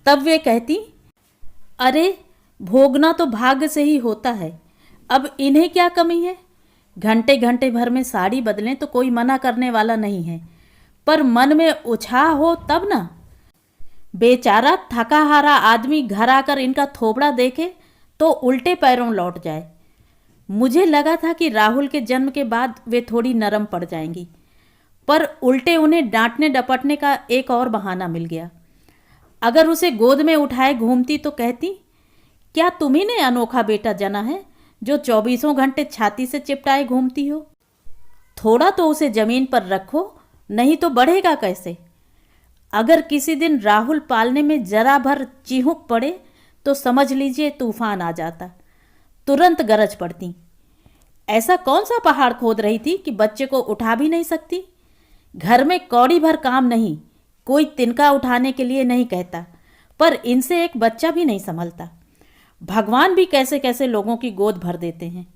तब वे कहती, अरे भोगना तो भाग्य से ही होता है, अब इन्हें क्या कमी है? घंटे घंटे भर में साड़ी बदलें तो कोई मना करने वाला नहीं है, पर मन में उछाह हो तब ना। बेचारा थका हारा आदमी घर आकर इनका थोबड़ा देखे तो उल्टे पैरों लौट जाए। मुझे लगा था कि राहुल के जन्म के बाद वे थोड़ी नरम पड़ जाएंगी, पर उल्टे उन्हें डांटने डपटने का एक और बहाना मिल गया। अगर उसे गोद में उठाए घूमती तो कहती, क्या तुम्ही ने अनोखा बेटा जना है जो 24 घंटे छाती से चिपटाए घूमती हो? थोड़ा तो उसे जमीन पर रखो, नहीं तो बढ़ेगा कैसे? अगर किसी दिन राहुल पालने में जरा भर चिहुक पड़े तो समझ लीजिए तूफान आ जाता। तुरंत गरज पड़ती। ऐसा कौन सा पहाड़ खोद रही थी कि बच्चे को उठा भी नहीं सकती? घर में कौड़ी भर काम नहीं, कोई तिनका उठाने के लिए नहीं कहता, पर इनसे एक बच्चा भी नहीं संभलता। भगवान भी कैसे कैसे लोगों की गोद भर देते हैं।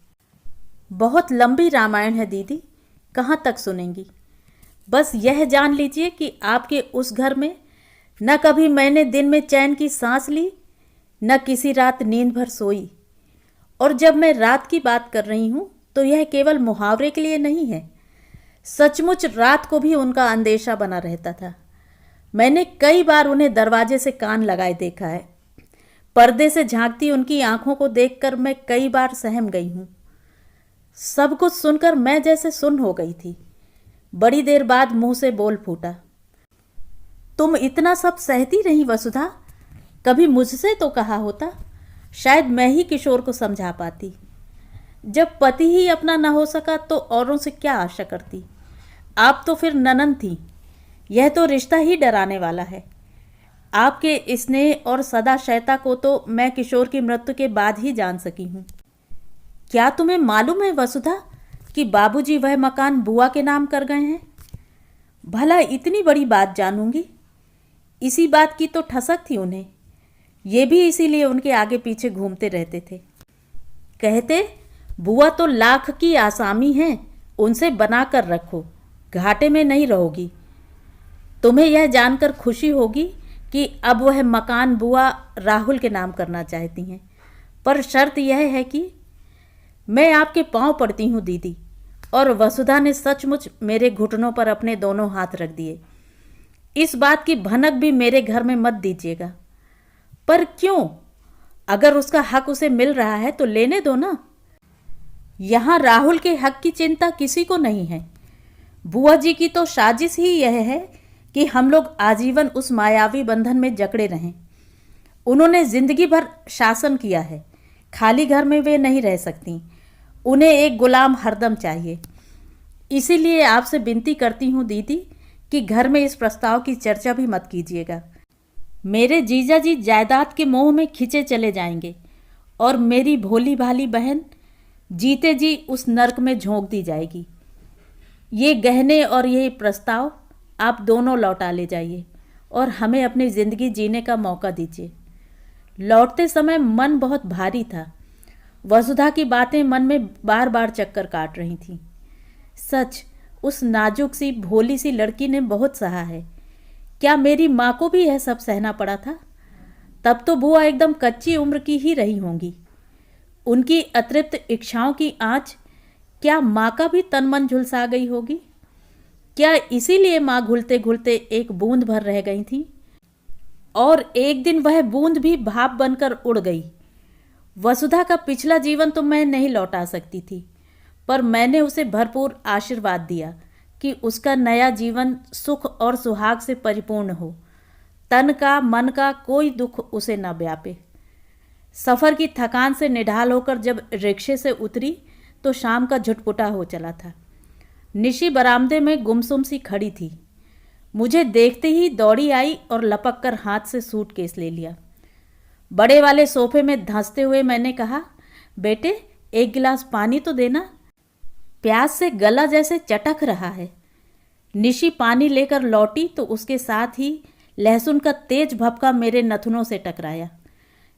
बहुत लंबी रामायण है दीदी, कहाँ तक सुनेंगी? बस यह जान लीजिए कि आपके उस घर में न कभी मैंने दिन में चैन की सांस ली, न किसी रात नींद भर सोई। और जब मैं रात की बात कर रही हूँ तो यह केवल मुहावरे के लिए नहीं है। सचमुच रात को भी उनका अंदेशा बना रहता था। मैंने कई बार उन्हें दरवाजे से कान लगाए देखा है। पर्दे से झांकती उनकी आंखों को देखकर मैं कई बार सहम गई हूँ। सब कुछ सुनकर मैं जैसे सुन्न हो गई थी। बड़ी देर बाद मुंह से बोल फूटा, तुम इतना सब सहती रही वसुधा, कभी मुझसे तो कहा होता, शायद मैं ही किशोर को समझा पाती। जब पति ही अपना न हो सका तो औरों से क्या आशा करती? आप तो फिर ननद थी। यह तो रिश्ता ही डराने वाला है। आपके स्नेह और सदा शयता को तो मैं किशोर की मृत्यु के बाद ही जान सकी हूँ। क्या तुम्हें मालूम है वसुधा कि बाबूजी वह मकान बुआ के नाम कर गए हैं? भला इतनी बड़ी बात जानूंगी? इसी बात की तो ठसक थी उन्हें। ये भी इसीलिए उनके आगे पीछे घूमते रहते थे। कहते, बुआ तो लाख की आसामी हैं, उनसे बना कर रखो, घाटे में नहीं रहोगी। तुम्हें यह जानकर खुशी होगी कि अब वह मकान बुआ राहुल के नाम करना चाहती हैं, पर शर्त यह है कि मैं आपके पांव पड़ती हूँ दीदी। और वसुधा ने सचमुच मेरे घुटनों पर अपने दोनों हाथ रख दिए। इस बात की भनक भी मेरे घर में मत दीजिएगा। पर क्यों? अगर उसका हक उसे मिल रहा है तो लेने दो ना। यहाँ राहुल के हक की चिंता किसी को नहीं है। बुआ जी की तो साजिश ही यह है कि हम लोग आजीवन उस मायावी बंधन में जकड़े रहें। उन्होंने जिंदगी भर शासन किया है, खाली घर में वे नहीं रह सकती। उन्हें एक गुलाम हरदम चाहिए। इसीलिए आपसे विनती करती हूँ दीदी कि घर में इस प्रस्ताव की चर्चा भी मत कीजिएगा। मेरे जीजा जी जायदाद के मोह में खिंचे चले जाएंगे और मेरी भोली भाली बहन जीते जी उस नर्क में झोंक दी जाएगी। ये गहने और ये प्रस्ताव आप दोनों लौटा ले जाइए और हमें अपनी ज़िंदगी जीने का मौका दीजिए। लौटते समय मन बहुत भारी था। वसुधा की बातें मन में बार बार चक्कर काट रही थीं। सच, उस नाजुक सी भोली सी लड़की ने बहुत सहा है। क्या मेरी माँ को भी यह सब सहना पड़ा था? तब तो बुआ एकदम कच्ची उम्र की ही रही होंगी। उनकी अतृप्त इच्छाओं की आँच क्या माँ का भी तन मन झुलसा गई होगी? क्या इसीलिए माँ घुलते घुलते एक बूंद भर रह गई थी? और एक दिन वह बूंद भी भाप बनकर उड़ गई। वसुधा का पिछला जीवन तो मैं नहीं लौटा सकती थी, पर मैंने उसे भरपूर आशीर्वाद दिया कि उसका नया जीवन सुख और सुहाग से परिपूर्ण हो। तन का मन का कोई दुख उसे न व्यापे। सफ़र की थकान से निढाल होकर जब रिक्शे से उतरी तो शाम का झुटपुटा हो चला था। निशी बरामदे में गुमसुम सी खड़ी थी। मुझे देखते ही दौड़ी आई और लपक कर हाथ से सूटकेस ले लिया। बड़े वाले सोफे में धंसते हुए मैंने कहा, बेटे एक गिलास पानी तो देना, प्यास से गला जैसे चटक रहा है। निशी पानी लेकर लौटी तो उसके साथ ही लहसुन का तेज भपका मेरे नथुनों से टकराया।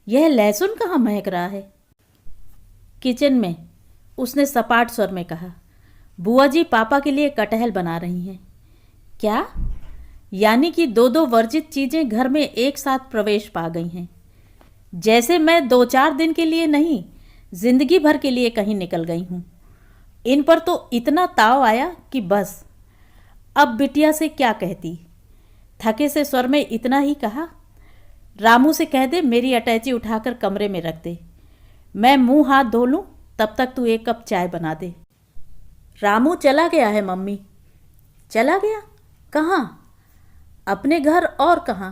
यह लहसुन कहाँ महक रहा है? किचन में, उसने सपाट स्वर में कहा। बुआ जी पापा के लिए कटहल बना रही हैं। क्या? यानी कि दो दो वर्जित चीज़ें घर में एक साथ प्रवेश पा गई हैं। जैसे मैं 2-4 दिन के लिए नहीं, जिंदगी भर के लिए कहीं निकल गई हूँ। इन पर तो इतना ताव आया कि बस। अब बिटिया से क्या कहती। थके से स्वर में इतना ही कहा, रामू से कह दे मेरी अटैची उठाकर कमरे में रख दे, मैं मुंह हाथ धो लूँ, तब तक तू 1 कप चाय बना दे। रामू चला गया है मम्मी। चला गया? कहाँ? अपने घर। और कहाँ?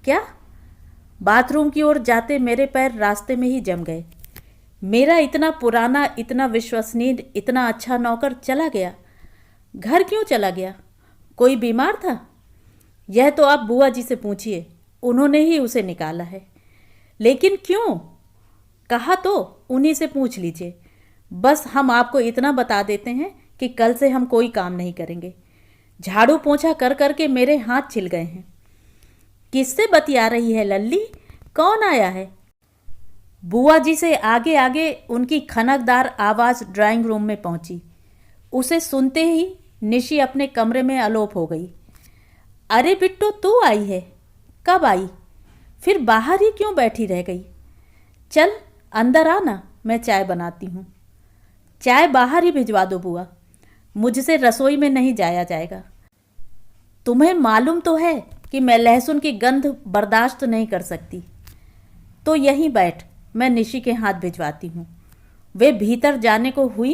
क्या? बाथरूम की ओर जाते मेरे पैर रास्ते में ही जम गए। मेरा इतना पुराना, इतना विश्वसनीय, इतना अच्छा नौकर चला गया। घर क्यों चला गया? कोई बीमार था? यह तो आप बुआ जी से पूछिए, उन्होंने ही उसे निकाला है। लेकिन क्यों? कहा तो उन्हीं से पूछ लीजिए। बस हम आपको इतना बता देते हैं कि कल से हम कोई काम नहीं करेंगे। झाड़ू पोंछा कर कर के मेरे हाथ छिल गए हैं। किससे बतिया रही है लल्ली? कौन आया है? बुआ जी से आगे आगे उनकी खनकदार आवाज़ ड्राइंग रूम में पहुंची। उसे सुनते ही निशी अपने कमरे में अलोप हो गई। अरे बिट्टू, तू आई है? कब आई? फिर बाहर ही क्यों बैठी रह गई? चल अंदर आ ना, मैं चाय बनाती हूँ। चाय बाहर ही भिजवा दो बुआ, मुझसे रसोई में नहीं जाया जाएगा। तुम्हें मालूम तो है कि मैं लहसुन की गंध बर्दाश्त नहीं कर सकती। तो यहीं बैठ, मैं निशी के हाथ भिजवाती हूँ। वे भीतर जाने को हुई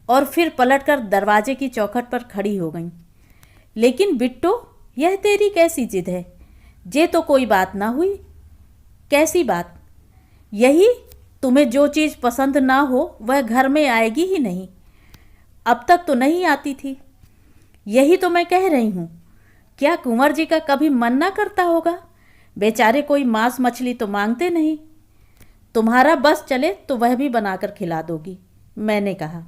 और फिर पलटकर दरवाजे की चौखट पर खड़ी हो गईं। लेकिन बिट्टू, यह तेरी कैसी जिद है? ये तो कोई बात ना हुई। कैसी बात? यही, तुम्हें जो चीज़ पसंद ना हो वह घर में आएगी ही नहीं। अब तक तो नहीं आती थी। यही तो मैं कह रही हूँ। क्या कुंवर जी का कभी मन ना करता होगा? बेचारे कोई मांस मछली तो मांगते नहीं। तुम्हारा बस चले तो वह भी बनाकर खिला दोगी? मैंने कहा,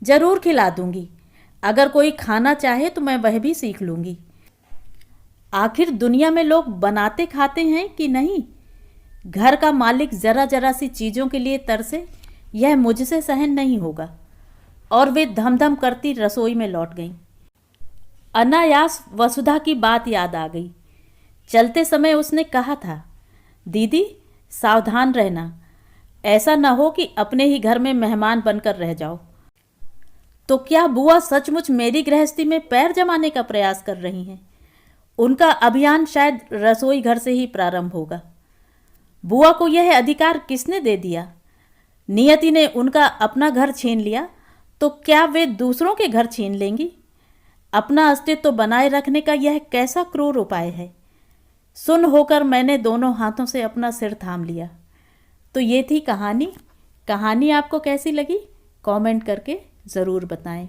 जरूर खिला दूंगी। अगर कोई खाना चाहे तो मैं वह भी सीख लूँगी। आखिर दुनिया में लोग बनाते खाते हैं कि नहीं? घर का मालिक जरा जरा सी चीज़ों के लिए तरसे, यह मुझसे सहन नहीं होगा। और वे धम धम करती रसोई में लौट गईं। अनायास वसुधा की बात याद आ गई। चलते समय उसने कहा था, दीदी सावधान रहना, ऐसा न हो कि अपने ही घर में मेहमान बनकर रह जाओ। तो क्या बुआ सचमुच मेरी गृहस्थी में पैर जमाने का प्रयास कर रही हैं? उनका अभियान शायद रसोई घर से ही प्रारंभ होगा। बुआ को यह अधिकार किसने दे दिया? नियति ने उनका अपना घर छीन लिया, तो क्या वे दूसरों के घर छीन लेंगी? अपना अस्तित्व बनाए रखने का यह कैसा क्रूर उपाय है। सुन होकर मैंने दोनों हाथों से अपना सिर थाम लिया। तो ये थी कहानी। कहानी आपको कैसी लगी? कमेंट करके ज़रूर बताएं।